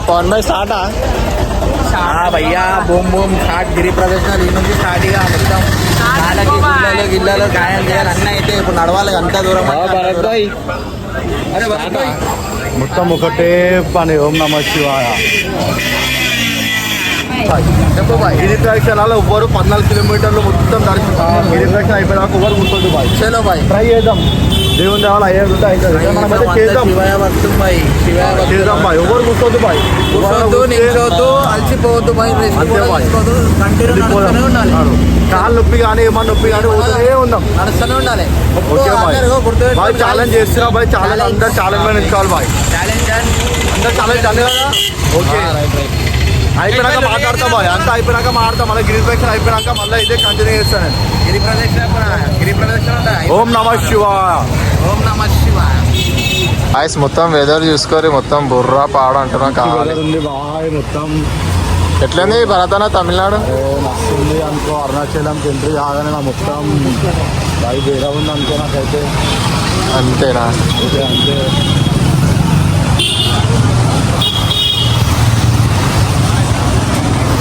పవన్ భాయ్ స్టార్టా భయ్యా boom boom start గిరి ప్రదర్శనలు ఈ నుంచి స్టార్ట్ ఇక మొత్తం కాళ్ళకి గుళ్ళలో గిళ్ళలో గాయం చేయాలి అన్నీ అయితే ఇప్పుడు నడవాలి అంత దూరం భరత్ భాయ్ అరే భరత్ భాయ్ మొత్తం ఒకటే పని ఓం నమ శివాయ గిరి ప్రదక్షిణాలు ఎవ్వరు 14 కిలోమీటర్లు మొత్తం దర్శనం గిరి ప్రదక్షిణ అయిపోయినాక ఎవ్వరు కూర్చోదు బాయ్ చలో బాయ్ ట్రై చేద్దాం దేవుని దేవాలు అయ్యేది అవుతుంది చేద్దాం చేద్దాం బాయ్ ఎవరు కూర్చోద్దు బాయ్ నిల్చోద్దు అలసిపోవద్దు బాయ్ కాళ్ళు నొప్పి కానీ ఏమన్నా నొప్పి కానీ పోతూనే ఉందాం నడుస్తూనే ఉండాలి ఓకే బాయ్ ఛాలెంజ్ చేస్తున్నా బాయ్ ఛాలెంజ్ అందరు ఛాలెంజ్ మీద నిల్చోవాలి బాయ్ అందరు ఛాలెంజ్ అన్ని కదా ఓకే అయిపోయినాక మాట్లాడతా బాయ్ అంతా అయిపోయినాక మాట్లాడతా మళ్ళీ గిరి ప్రదక్షిణ అయిపోయినాక మళ్ళీ ఇదే కంటిన్యూ చేస్తాను గిరి ప్రదక్షిణ ఓం నమ శివాయ ఓం నమ శివాయ ఐస్ మొత్తం వెదర్ చూసుకొని మొత్తం బుర్రా పాడు అంటున్నా కావాలి బాయ్ మొత్తం ఎట్లుంది భరతన తమిళనాడు నచ్చింది అనుకో అరుణాచలం ఎంట్రీ కాగానే నా మొత్తం బాయ్ వేరే ఉంది అనుకో నాకైతే అంతేనా ఓకే అంతే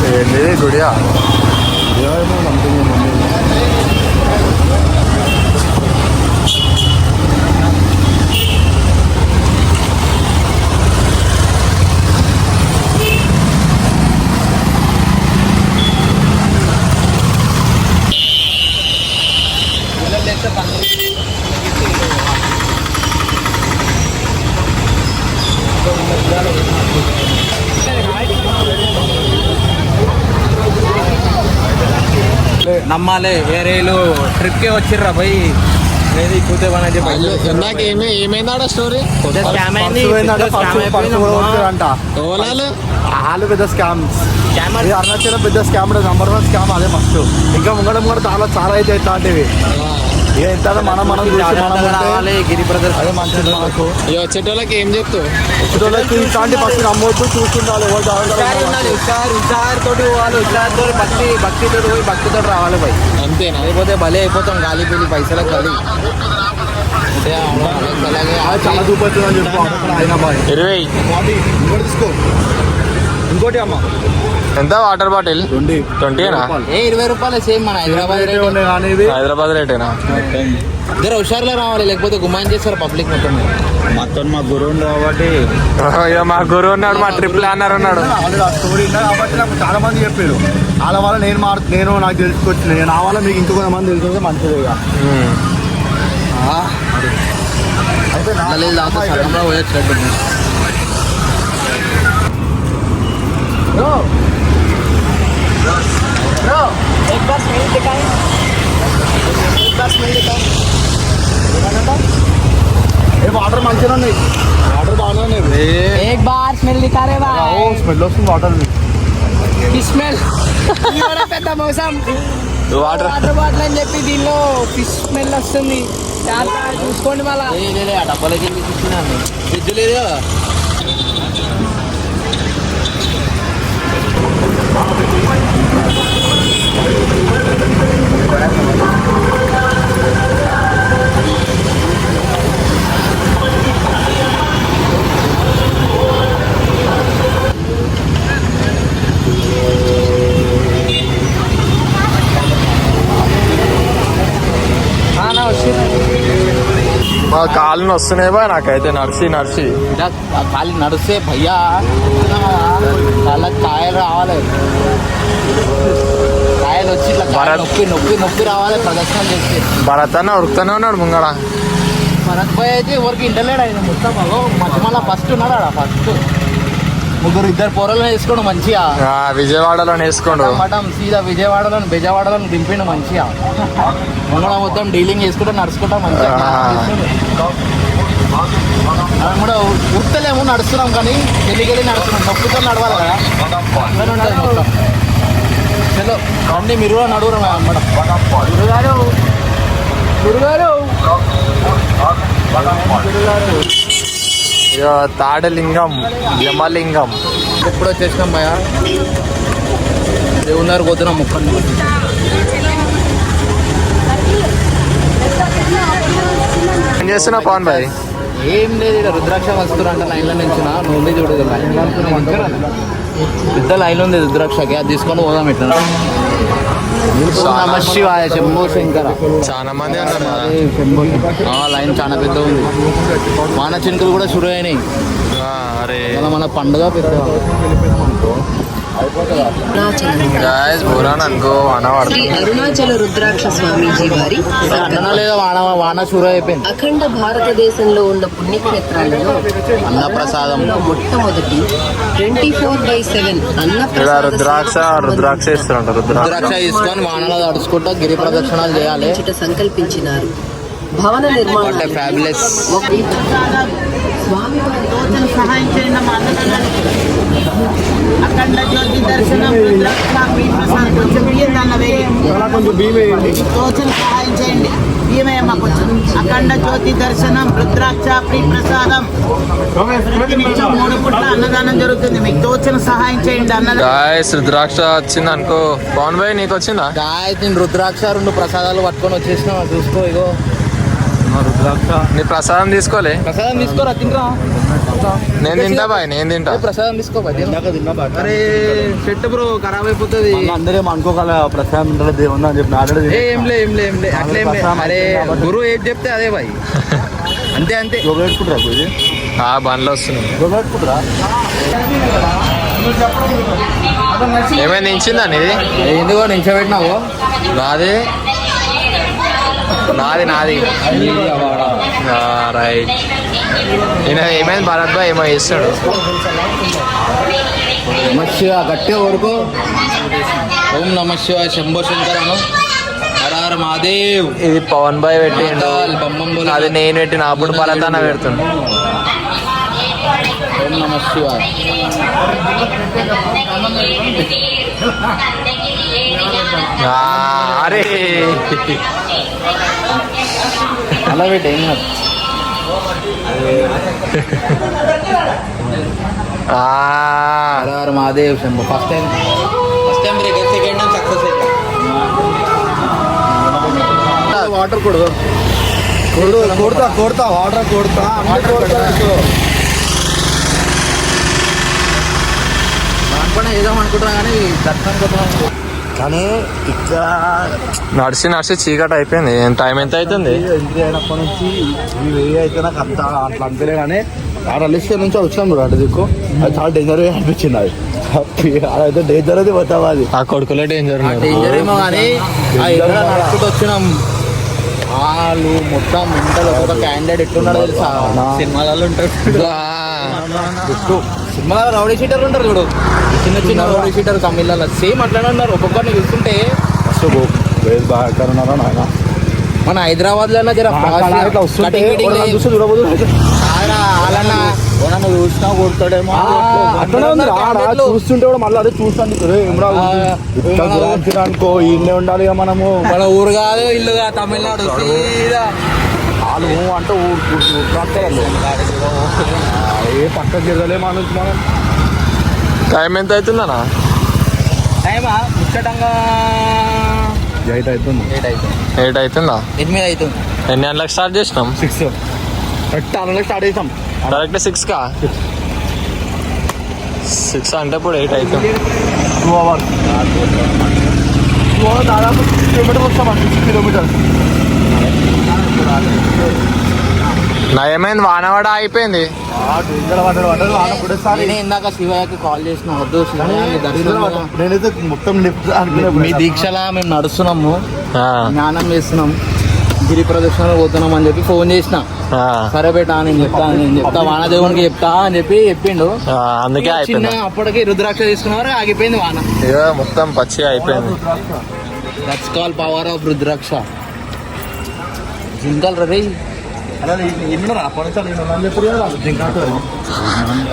ఏంది గుడియా ఏమో నమ్ముతుంది మమ్మీ నమ్మాలి వేరేలు ట్రిప్ కి వచ్చిర్రా పోయి ఏది కూతే ఇందాక ఏమైందా స్టోరీ అంట వాళ్ళు పెద్ద స్కామ్స్ అరుణాచలం పెద్ద స్కామ్ నంబర్ 1 స్కామ్ అదే ఫస్ట్ ఇంకా ముంగడం కూడా చాలా అయితే ఇట్లాంటివి ఇక ఎంత మనం గిరి బ్రదర్స్ అదే మంచిది మనకు వచ్చేటోళ్ళకి ఏం చెప్తావు వచ్చేటోళ్ళకి ఇట్లాంటి ఫస్ట్ నమ్మొద్దు చూస్తుండాలి హుషారుతో పోవాలి హుషారుతో భక్తితో పోయి భక్తితో రావాలి పోయి అంతేనా అయిపోతే భలే అయిపోతాం గాలి పిల్లి పైసలకు గాలి చాలా చూపొచ్చు అని చెప్పు అయినా బాయ్ 20 ఇంకోటి తీసుకో ఇంకోటి అమ్మ ఎంత వాటర్ బాటిల్ 20 20 రూపాయలు సేమ్ మన హైదరాబాద్ రేటేనా జర హుషారులో రావాలి లేకపోతే గుమాన్ చేస్తారు పబ్లిక్ మొత్తం మా గురువు కాబట్టి మా గురువు ఉన్నాడు మా ట్రిప్ ప్లానర్ ఉన్నాడు స్టోరీ కాబట్టి నాకు చాలా మంది చెప్పారు వాళ్ళ వల్ల నేను నాకు తెలుసుకొచ్చిన నా వల్ల మీకు ఇంకొక మంది తెలుసుకుంటే మంచిది వాటర్ మంచిగా ఉన్నాయి వాటర్ బాగానే ఉన్నాయి స్మెల్ స్మెల్ వస్తుంది వాటర్ స్మెల్ పెద్ద మోసం వాటర్ బాటిల్ అని చెప్పి దీనిలో ఫిష్ స్మెల్ వస్తుంది చూసుకోండి మళ్ళీ ఆ డబ్బాలకి తీసుకున్నాను ఫ్రిడ్జ్ లేదు కదా మా కాళ్ళు వస్తున్నాయి బా నాకైతే నడిచి కాళ్ళు నడిస్తే భయ్యా వాళ్ళకి కాయలు రావాలి కాయలు వచ్చి నొప్పి రావాలి ప్రదర్శన చేస్తే భరత్ అన్న ఉరుకుతానే ఉన్నాడు ముంగడ భరత్ భాయ్ అయితే ఎవరికి ఇంటలేడు ఆయన మొత్తం మధ్యమల్ల ఫస్ట్ ఉన్నాడు ఆడ ఫస్ట్ ఇద్దరు పొరలను వేసుకోండు మంచిగా విజయవాడలో వేసుకోండు మటం సీదా బెజవాడలో దింపిండు మంచిగా ముంగడ మొత్తం డీలింగ్ చేసుకుంటూ నడుచుకుంటా మంచిగా మనం కూడా ఉత్తలేము నడుస్తున్నాం కానీ వెళ్ళి నడుస్తున్నాం నొప్పుతో నడవాలి కదా అట్లనే ఉండాలి మొత్తం చలో అన్నీ మీరు కూడా నడువురు మేడం గురుగారు తాడలింగం యమలింగం ఎప్పుడు వచ్చేసినాం భయ దేవున్నారు పోతున్నాం ముక్కని ఏం చేస్తున్నావు పవన్ భాయ్ ఏం లేదు ఇక్కడ రుద్రాక్ష వస్తురంట లైన్లో నించున్నా నువ్వు చూడు పెద్ద లైన్ ఉంది రుద్రాక్షకి, అది తీసుకొని పోదాం ఎట్లా. నమ శివాయ శంభో శంకర. చాలా మంది ఉన్నారు కదా. లైన్ చాలా పెద్ద ఉంది. వాన చినుకులు కూడా షురు అయినాయి. అరే మన పండుగ పెద్ద గాయస్ బురాన్ అనుకో వాన శ్రీ అరుణాచల రుద్రాక్ష స్వామీజీ వారి అన్న లేదా వాన షురు అయిపోయింది. అఖండ భారతదేశంలో ఉన్న పుణ్యక్షేత్రాలలో అన్నప్రసాదంలో మొట్టమొదటి 24/7 రుద్రాక్ష ఇస్తారంట. రుద్రాక్ష తీసుకొని వానలో తడుచుకుంటా గిరి ప్రదక్షిణాలు చేయాలి. సంకల్పించినారు. భవన నిర్మాణం ఫ్యాబులస్. సహాయం చేయండి అమ్మా. అఖండ జ్యోతి దర్శనం కొంచెం బియ్యం అన్న తోచిన సహాయం చేయండి. బియ్యమేమ్మ కొంచెం. అఖండ జ్యోతి దర్శనం రుద్రాక్ష ప్రీ ప్రసాదం. ప్రతినిత్యం 3 పూట్ల అన్నదానం జరుగుతుంది. మీకు తోచిన సహాయం చేయండి. గాయస్ రుద్రాక్ష వచ్చింది అనుకో. పవన్ భాయ్ నీకు వచ్చిందా? నేను రుద్రాక్ష 2 ప్రసాదాలు పట్టుకొని వచ్చేసిన. చూసుకో ఇగో రుద్రాక్ష. నీ ప్రసాదం తీసుకోలే. ప్రసాదం తీసుకోరా, తినరా. నేను తింటా బాయ్, నేను తింటా. ప్రసాదం తీసుకో. అరే చెట్టు బ్రో ఖరాబ్ అయిపోతుంది. అందరేమో అనుకోగల ప్రసాదం ఉండాలి దేవుందా అని చెప్పి ఏం లే అట్లా ఏం లే. అరే గురువు ఏం చెప్తే అదే బాయ్. అంతే పెట్టుకుంటారా ఇది బండ్లు వస్తున్నాయి. పెట్టుకుంటారా ఏమైనా నించిందా నీది? ఎందుకో నించోబెట్టినావు? నాది రైట్. ఈయన ఏమైంది భరత్ భాయ్ ఏమో చేస్తాడు. నమ శివ గట్టిగా ఊరుకో. ఓం నమ శివ శంభో శంకరను హర హర మహాదేవ్. ఇది పవన్ భాయ్ పెట్టిండు, అది నేను పెట్టిన. అప్పుడు భరత్ పెడుతుండు. ఓం నమ శివ. అరే అలా పెట్టి ఏం కాదు. Hara Hara Mahadev Shambho. First time break, second time success అయితే. వాటర్ కొడదు. కొడతా వాటర్ కొడతా. అనుకున్నా ఏదో అనుకుంటున్నా కానీ దర్శనం కోసం. కానీ ఇక్కడ నడిచి చీకటి అయిపోయింది. టైం ఎంత అవుతుంది? ఎంట్రీ అయినప్పటి నుంచి అయితే నాకు అంత అట్లా అనిపించలే. కానీ ఆ రిలేషన్ నుంచి వచ్చినాం చూడ అటు దిక్కు, అది చాలా డేంజర్ అనిపించింది. అది అదైతే డేంజర్ అది పోతావా అది. ఆ కొడుకులే డేంజర్ డేంజర్ ఏమో కానీ నడుచుకుంటూ వచ్చినాం. వాళ్ళు మొత్తం ఇంటర్ ఒక క్యాండిడేట్ ఎట్లున్నాడో తెలుసా? సినిమాలలో ఉంటాడు. సినిమాలో రౌడీ షీటర్ ఉంటారు చూడు, చిన్న రౌడీ షీటర్ తమిళలో సేమ్ అట్లానే ఉన్నారు. ఒక్కొక్కరిని చూస్తుంటే బాగా ఉన్నారా నాయన. మన హైదరాబాద్ లో జర చూసినా కొడతాడేమో అట్లనే ఉంది. చూస్తుంటే కూడా మళ్ళీ అదే చూస్తాను అనుకో. ఇన్నే ఉండాలి మనము. మన ఊరు కాదు ఇల్లు కాదు తమిళనాడు. వాళ్ళు అంటే ఏ పక్క జిరగలే మనం. టైం ఎంత అవుతుందన్నా? టైమా ముచ్చటంగా 8 అవుతుంది. 8 అవుతుందా? 8 అవుతుంది. ఎన్ని గంటలకు స్టార్ట్ చేసినాం? 6 కరెక్ట్ స్టార్ట్ చేసాం. డైరెక్ట్ 6కా? 6 అంటే ఇప్పుడు 8 అవుతుంది. 2 hours దాదాపు 6 కిలోమీటర్స్ వస్తామండి. 6 కిలోమీటర్స్. నయమైంది వానవాడ అయిపోయింది. నేనే ఇందాక శివయ్యకి కాల్ చేసిన, వద్దు నేనైతే మొత్తం మీ దీక్షలా మేము నడుస్తున్నాము, జ్ఞానం చేస్తున్నాం, గిరి ప్రదక్షిణలో పోతున్నాం అని చెప్పి ఫోన్ చేసిన. సరే బేటా నేను చెప్తా వానదేవునికి చెప్తా అని చెప్పిండు. అందుకే చిన్న అప్పటికి రుద్రాక్ష తీసుకున్నారు, ఆగిపోయింది వాన. మొత్తం పచ్చిగా అయిపోయింది. దట్స్ కాల్ పవర్ ఆఫ్ రుద్రాక్ష. జింకల్ రవి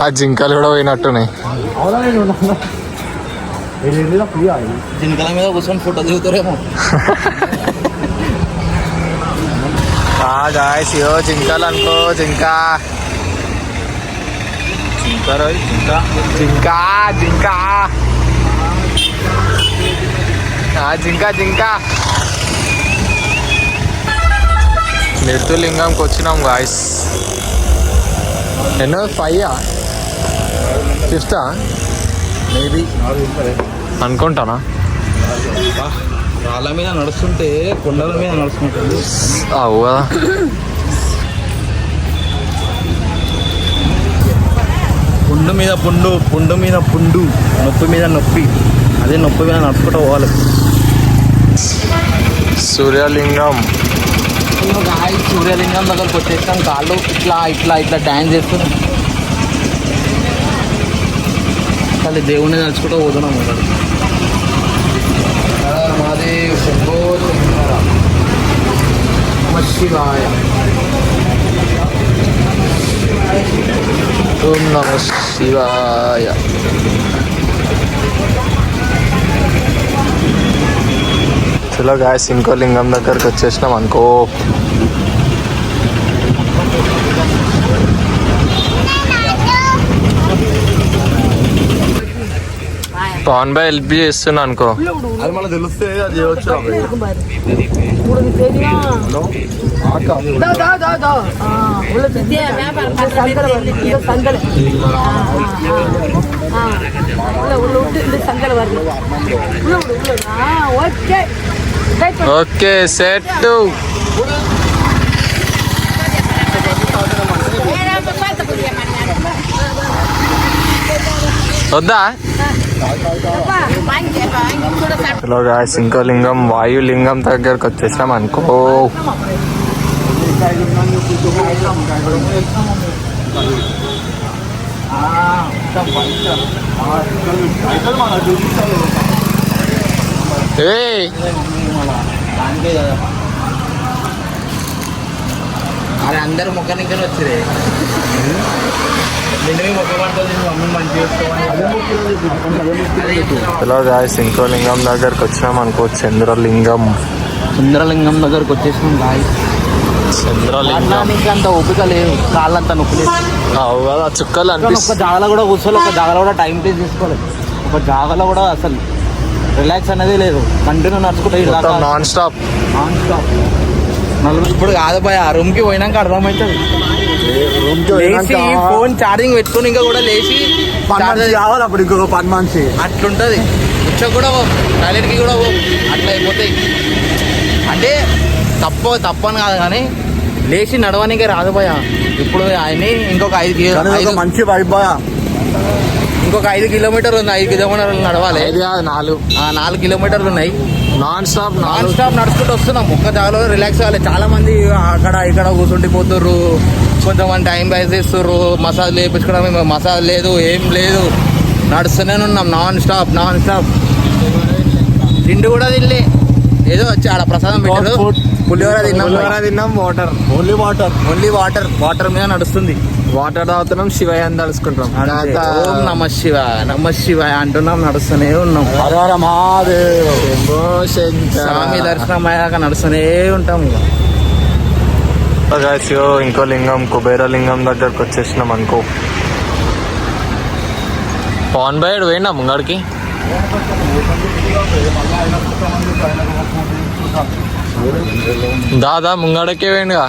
ఆ జింకలు కూడా పోయినట్టున్నాయి. జింకల మీద కూర్చొని ఫోటో దిగుతారేమో. గాయస్ జింకలు అనుకో. జింక నిర్తులింగంకి వచ్చినాం గాయస్. ఎన్నో 5 5 మేబీ అనుకుంటానా. రాళ్ళ మీద నడుస్తుంటే కొండల మీద నడుస్తుంటుంది. అవు కదా. పుండు మీద పుండు, పుండు మీద పుండు, నొప్పి మీద నొప్పి, అదే నొప్పి మీద నడుచుకుంటూ పోవాలి. సూర్యలింగం సూర్యలింగం దగ్గరకు వచ్చేస్తాం. కాళ్ళు ఇట్లా ఇట్లా ఇట్లా డ్యాన్స్ చేస్తున్నాం. అసలు దేవుణ్ణి నడుచుకుంటూ పోతున్నాం. మాది శంభో శంకర నమ శివాయ. ఓం నమ శివాయ. చలో గాయస్ ఇంకో లింగం దగ్గరకు వచ్చేసినాం అనుకో. పవన్ బాయ్ హెల్ప్ చేస్తున్నా అనుకో. అది మనకు తెలిస్తే అది చేయవచ్చు. Okay set. వద్దా. హలో గాయస్ ఇంకో లింగం వాయులింగం దగ్గరకు వచ్చేసాం అనుకో. ఏయ్ అరే అందరు మొక్కనికే వచ్చిరే. నిన్ను మొక్క పడుతుంది, మమ్మీ మంచి చేసుకోవాలి. హలో గాయస్ ఇంకో లింగం దగ్గరకు వచ్చినాం అనుకో. చంద్రలింగం. చంద్రలింగం దగ్గరకు వచ్చేసినాం గాయస్. చంద్రలింగం అంత ఓపిక లేదు, కాళ్ళంతా నొప్పి లేదు. అవు కదా చుక్కలు ఒక అనిపిస్తుంది. జాగలో కూడా కూర్చోలేదు, ఒక జాగలో కూడా టైం టేక్ తీసుకోలేదు, ఒక జాగలో కూడా అసలు రిలాక్స్ అనేది లేదు. కంటిన్యూ నడుచుకుంటా నాన్ స్టాప్. ఇప్పుడు కాదు భయ, ఆ రూమ్ కి పోయినాక అర్థమవుతుంది. లేచి ఫోన్ ఛార్జింగ్ పెట్టుకుని ఇంకా కూడా లేచి కావాలి అప్పుడు ఇంకొక 10 మనిషి అట్లుంటది. వచ్చా కూడా టాయిలెట్ కి కూడా అట్లా అయిపోతాయి. అంటే తప్పని కాదు కానీ లేచి నడవడానికి రాదు భయ. ఇప్పుడు ఆయన్ని ఇంకొక 5 మంచి వైబ్. ఇంకొక 5 కిలోమీటర్లు ఉంది. 5 కిలోమీటర్లు నడవాలి. 4 కిలోమీటర్లు ఉన్నాయి. నాన్ స్టాప్ నాన్ స్టాప్ నడుచుకుంటూ వస్తున్నాం. ఒక్క జాగాలో రిలాక్స్ అవ్వాలి. చాలా మంది అక్కడ ఇక్కడ కూర్చుండిపోతుర్రు, కొంతమంది టైం పాస్ చేస్తుర్రు, మసాజ్ లేపించుకోవడం. మసాజ్ లేదు, ఏం లేదు, నడుస్తూనే ఉన్నాం నాన్ స్టాప్. తిండి కూడా తినలే, ఏదో వచ్చి ఆడ ప్రసాదం పెట్టారు, పులిహోర తిన్నాం. ఓన్లీ వాటర్ మీద నడుస్తుంది. వాటర్ తాగుతున్నాం, శివయ్య అని తలుసుకుంటాం. ఓం నమ శివాయ అంటున్నాం, నడుస్తూనే ఉన్నాం. స్వామి దర్శనం అయ్యాక నడుస్తూనే ఉంటాం. ఇంకో లింగం కుబేర లింగం దగ్గరకు వచ్చేసినాం అనుకో. పవన్ బాయ్ పోయినా ముంగడికి. దాదా ముంగడకే పోయిండుగా.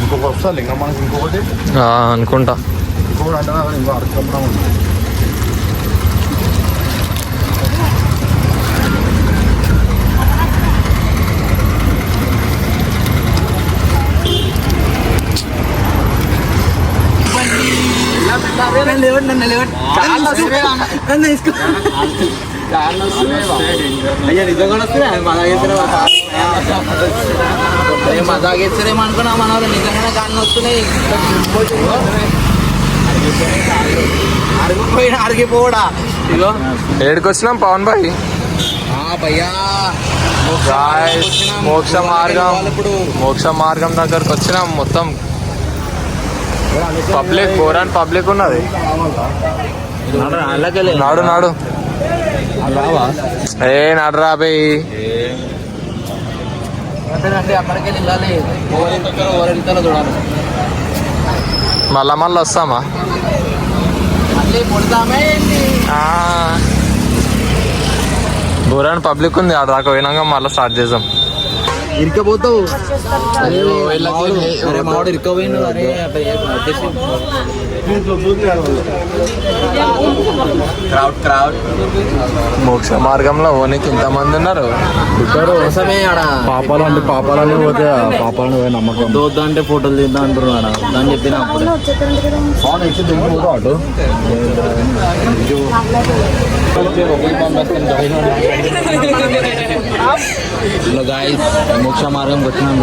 ఇంకొకటి వస్తా లింగం మనకి ఇంకొకటి అనుకుంటా. ఇంకొకటి అంటే ఇంకో అర్థం ఉంది. మజాగేస్తారేమో అనుకున్నా, మన వాళ్ళు నిజంగానే కాళ్ళు వస్తున్నాయి. అరిగిపోడా. ఇగో ఏడికి వచ్చినాం పవన్ బాయ్. భయ్యా మోక్ష మార్గం దగ్గరకు వచ్చినాం. మొత్తం పబ్లిక్ పోరాని పబ్లిక్ ఉన్నది. నాడు ఏ నడరా బయ్. అక్కడికి వెళ్ళాలి, ఓరెళ్తారో చూడాలి. మళ్ళా వస్తామా? మళ్ళీ పుడతామే. ఊరాని పబ్లిక్ ఉంది ఆడ దాకా పోయినాక మళ్ళీ స్టార్ట్ చేద్దాం. ఇరికపోతావు మావాడు ఇరుక్కపోయిండు. అరే క్రౌడ్ మోక్ష మార్గంలో ఓనికి ఇంతమంది ఉన్నారు. కోసమే ఆడ పాపాలంటే పాపాలని పోతే పాపాలను పోయి నమ్మకం వద్దు అంటే ఫోటోలు తీద్దాం అంటారు ఆడ. దాన్ని చెప్పిన అప్పుడు అటు గాయస్ మోక్ష మార్గం వచ్చినాం.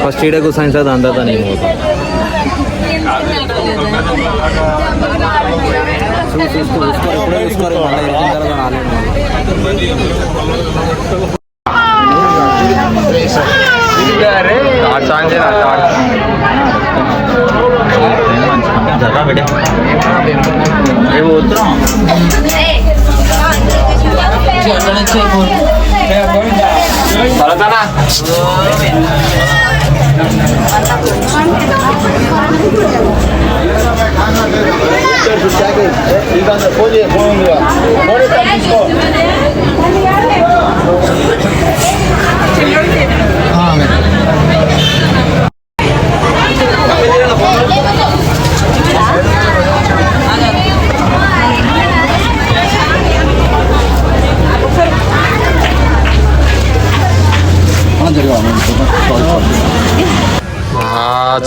ఫస్ట్ ఈడే కూర్చొని సార్ అంతా నేను చూసుకోరు మళ్ళీ వెళ్ళిన తర్వాత రాలేదు.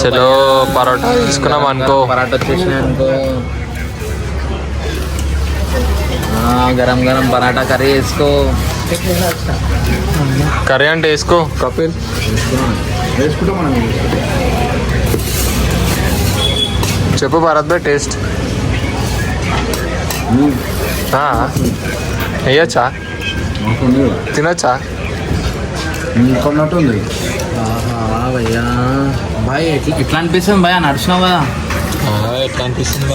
చలో పరోటా తీసుకున్నాం అనుకో. పరాటా వచ్చేసినాయి అనుకో. గరం గరం పరాటా కర్రీ వేసుకో. కర్రీ అంటే వేసుకో కపిల్. వేసుకుంటాం మనం. చెప్పు భరత్ భాయ్ టేస్ట్ వేయచ్చా తినచ్చా కొన్నట్టుంది. భయ్యా బాయ్ ఎట్లా అనిపిస్తుంది భయ్యా? నడిచినావు కదా ఎట్లా అనిపిస్తుంది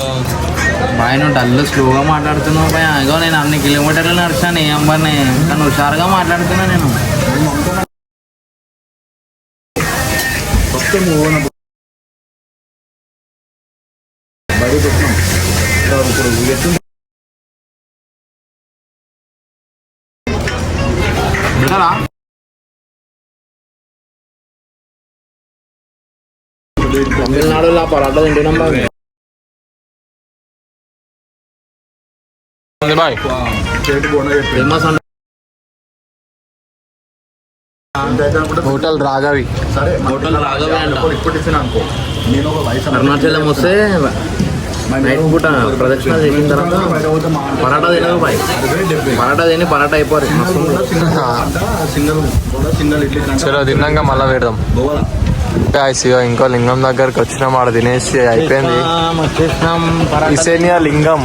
బాయ్? నువ్వు డల్ స్లోగా మాట్లాడుతున్నావు భయ్యా. ఇగో నేను అన్ని కిలోమీటర్లు నడిచాను ఏం పని, కానీ హుషారుగా మాట్లాడుతున్నా నేను. తమిళనాడులో పరాటా తింటున్నాం బాయ్. బాయ్ ఫేమస్ అంటే హోటల్ రాఘవి. హోటల్ రాఘవి అంట. ఇప్పుడు టిఫిన్ అనుకో. నేను ఒక వయసు అరుణాచలం వస్తే నైట్ పూట ప్రదక్షిణ చేసిన తర్వాత పరాటా తినదు బాయ్. పరాటా తిని పరాటా అయిపోరు. సింగల్ ఇడ్లీ చలో తిన్నాక మళ్ళీ పెడదాం. ఇగో ఇంకో లింగం దగ్గరకు వచ్చినాం. ఆడ తినేసి అయిపోయింది. వచ్చేసినాం పరాటా. ఇసేనియా లింగం.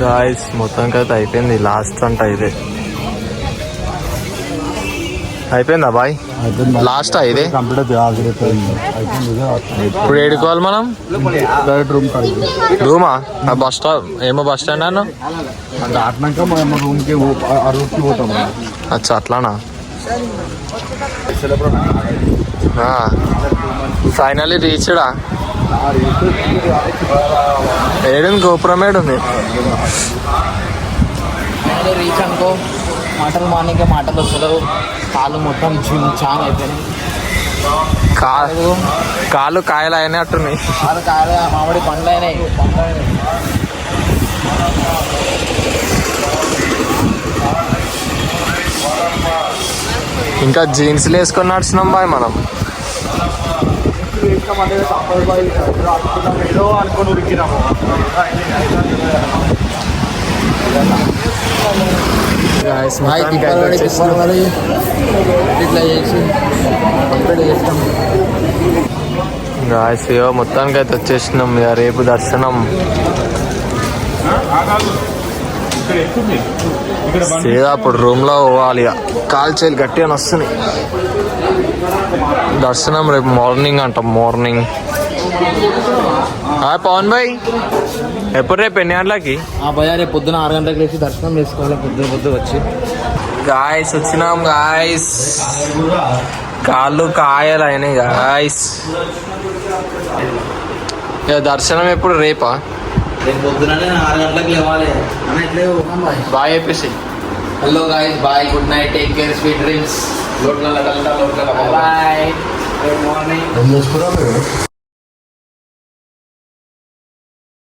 గాయస్ మొత్తానికి అయితే అయిపోయింది. లాస్ట్ అంట ఇదే అయిపోయిందా బాయ్? లాస్ట్ ఇదే. ఇప్పుడు ఏడుకోవాలి మనం. రూమా బస్ స్టాప్ ఏమో బస్ స్టాండ్ అన్న దాటినాక మేము రూమ్కి ఆ రూట్కి పోతాం. అచ్చా అట్లానా? ఫైనల్లీ రీచ్డా. ఏడుంది గోపురం ఏడుంది? రీచ్ అనుకో. మాటలు మానికే మాటలు వస్తలేవు. కాళ్ళు మొత్తం చాంగ్ అయిపోయినాయి. కాళ్ళు కాయలు అయినట్టున్నాయి. కాళ్ళు కాయలు మామిడి పండ్లు అయినాయి. ఇంకా జీన్స్లు వేసుకొని నడుచున్నాం బాయ్ మనం. అనుకుని ఉరికినాము. ఇట్లా చేసి కంప్లీట్ చేస్తాం. గాయస్ మొత్తానికి అయితే వచ్చేసినాం. ఇక రేపు దర్శనం. సీదా అప్పుడు రూమ్లో పోవాలి ఇక. కాల్చేలు గట్టిగా వస్తున్నాయి. దర్శనం రేపు మార్నింగ్ అంట. మార్నింగ్ పవన్ భాయ్ ఎప్పుడు రేపు ఎన్ని గంటలకి? భయ రేపు పొద్దున 6 గంటలకు లేచి దర్శనం చేసుకోవాలి. పొద్దు వచ్చి గాయస్ వచ్చినాం గాయస్. కాళ్ళు కాయలు అయినాయి గాయస్. ఇక దర్శనం ఎప్పుడు రేపా? రేపు పొద్దున 6 గంటలకు లేవాలి. బాయ్ చెప్పేసి. Hello guys, bye, good night, take care, sweet dreams. Bye, good morning.